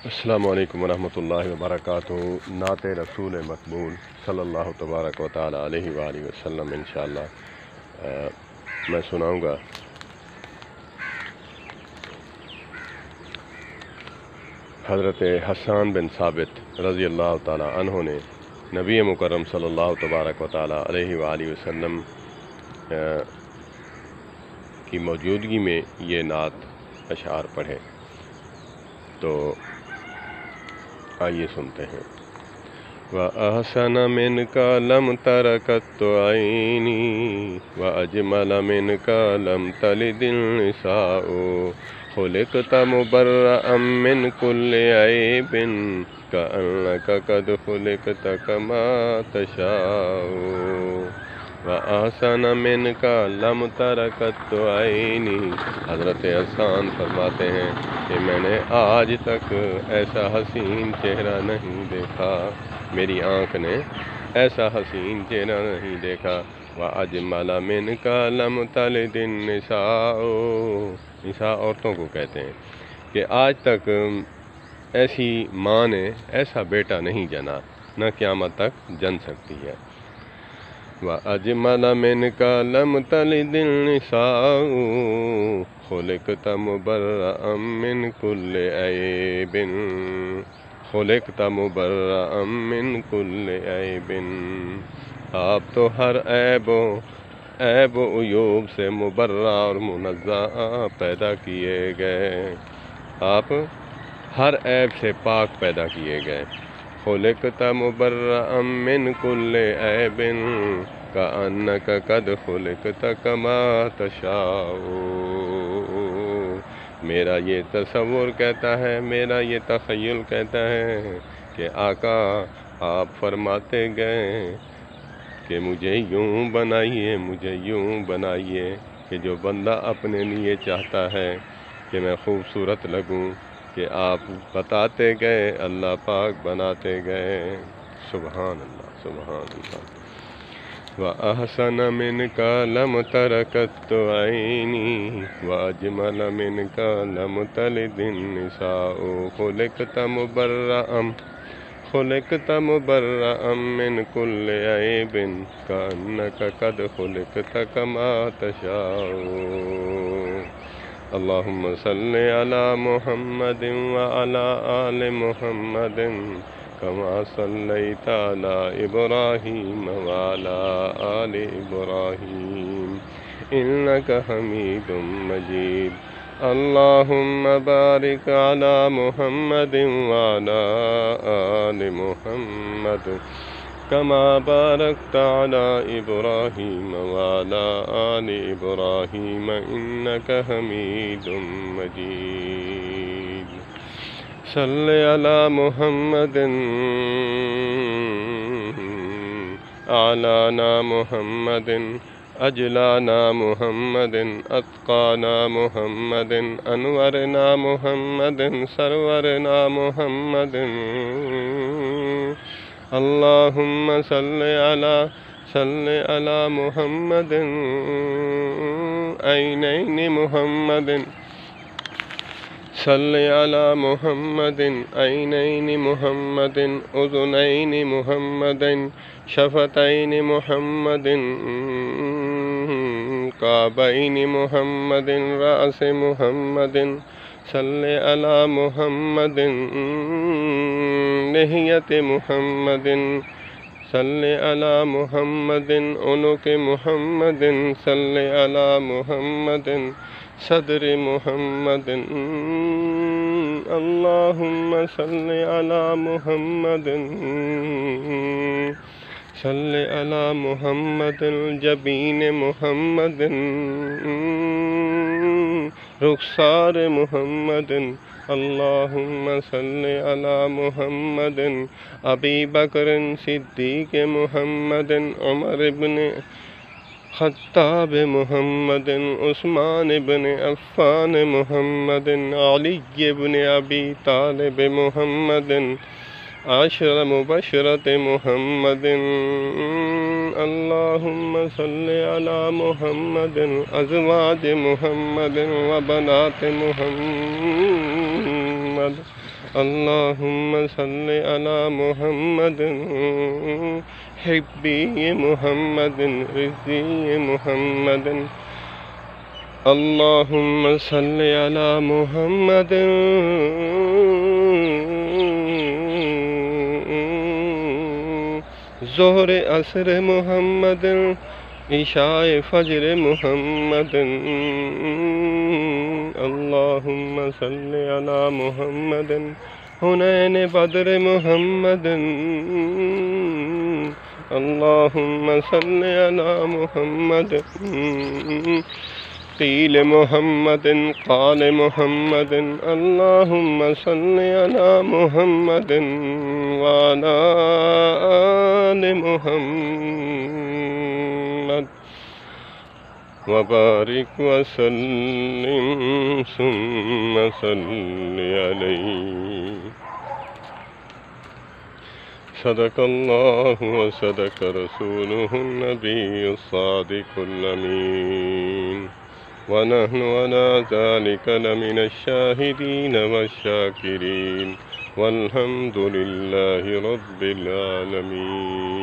السلام علیکم ورحمۃ اللہ وبرکاتہ۔ نعت رسول مقبول صلی اللہ تبارک و تعالی علیہ وآلہ وسلم انشاءاللہ میں سناؤں گا۔ حضرت حسان بن ثابت رضی اللہ تعالی عنہ نے نبی مکرم صلی اللہ تبارک و تعالی علیہ وآلہ وسلم کی موجودگی میں یہ نعت اشعار پڑھے، تو آئیے سنتے ہیں۔ وَأَحْسَنَ مِنْكَ لَمْ تَرَكَتْ عَيْنِي وَأَجْمَلَ مِنْكَ لَمْ تَلِدِ النِّسَاءُ خُلِقْتَ مُبَرَّأً مِنْ كُلِّ عَيْبٍ كَأَنَّكَ قَدْ خُلِقْتَ كَمَا تَشَاءُ وَأَحْسَنَ مِنْكَ لَمْ تَرَكَتْ عَيْنِي۔ حضرت حسان فرماتے ہیں کہ میں نے آج تک ایسا حسین چہرہ نہیں دیکھا، میری آنکھ نے ایسا حسین چہرہ نہیں دیکھا۔ وَأَجْمَلَ مِنْكَ لَمْ تَلِدِ النِّسَاءُ، نساء عورتوں کو کہتے ہیں، کہ آج تک ایسی ماں نے ایسا بیٹا نہیں جنا، نہ قیامت تک جن سکتی ہے۔ وَأَجْمَلَ مِنْكَ لَمْ تَلِدِ النِّسَاءُ خُلِقْتَ مُبَرَّأً مِنْ كُلِّ عَيْبٍ، خُلِقْتَ مُبَرَّأً مِنْ كُلِّ عَيْبٍ، آپ تو ہر عیب و عیوب سے مبرّہ اور منزہ پیدا کیے گئے، آپ ہر عیب سے پاک پیدا کیے گئے۔ خُلِقْتَ مُبَرَّأً مِنْ كُلِّ عَيْبٍ كَأَنَّكَ قَدْ خُلِقْتَ كَمَا تَشَاءُ۔ میرا یہ تصور کہتا ہے، میرا یہ تخیل کہتا ہے کہ آقا آپ فرماتے گئے کہ مجھے یوں بنائیے، مجھے یوں بنائیے، کہ جو بندہ اپنے لیے چاہتا ہے کہ میں خوبصورت لگوں، کہ آپ بتاتے گئے، اللہ پاک بناتے گئے۔ سبحان اللہ، سبحان اللہ۔ وَأَحْسَنَ مِنْكَ لَمْ تَرَكَتْ عَيْنِي وَأَجْمَلَ مِنْكَ لَمْ تَلِدِ النِّسَاءُ خُلِقْتَ مُبَرَّأً مِنْ كُلِّ عَيْبٍ كَأَنَّكَ قَدْ خُلِقْتَ كَمَا تَشَاءُ۔ اللہم صلی علی محمد وعلی آل محمد کما صلیت علی ابراہیم وعلی آل ابراہیم انک حمید مجید۔ اللہم بارک علی محمد وعلی آل محمد کما بارکت علی ابراہیم وعلی آل ابراہیم انک حمید مجید۔ صلی علی محمد اعلانا محمد اجلانا محمد اتقانا محمد انورنا محمد سرورنا محمد۔ اللہم صلی علی محمد عینین محمد، صلی علی محمد عینین محمد اذنین محمد شفتین محمد کعبین محمد رأس محمد۔ صلی علی محمد لحیت محمد، صلی علی محمد عنق محمد، صلی علی محمد صدر محمد۔ اللہم صلی علی محمد، صلی علی محمد جبین محمد، رخسار محمد۔ اللہم صلی علی محمد ابی بکر صدیق محمد، عمر بن خطاب محمد، عثمان بن عفان محمد، علی بن ابی طالب محمد، عشر مبشرت محمد۔ اللہم صلی علی محمد ازواج محمد و بنات محمد اللهم صل على محمد حبي محمد رضي محمد اللهم صل على محمد ظہر عصر محمد عشاء فجر محمد اللهم صل على محمد حنین بدر محمد اللهم صل على محمد قیل محمد قال محمد اللهم صل على محمد وعلى آل محمد وبارك وسلم ثم صل عليه صدق الله وصدق رسوله النبي الصادق الأمين ونحن على ذلك لمن الشاهدين والشاكرين والحمد لله رب العالمين.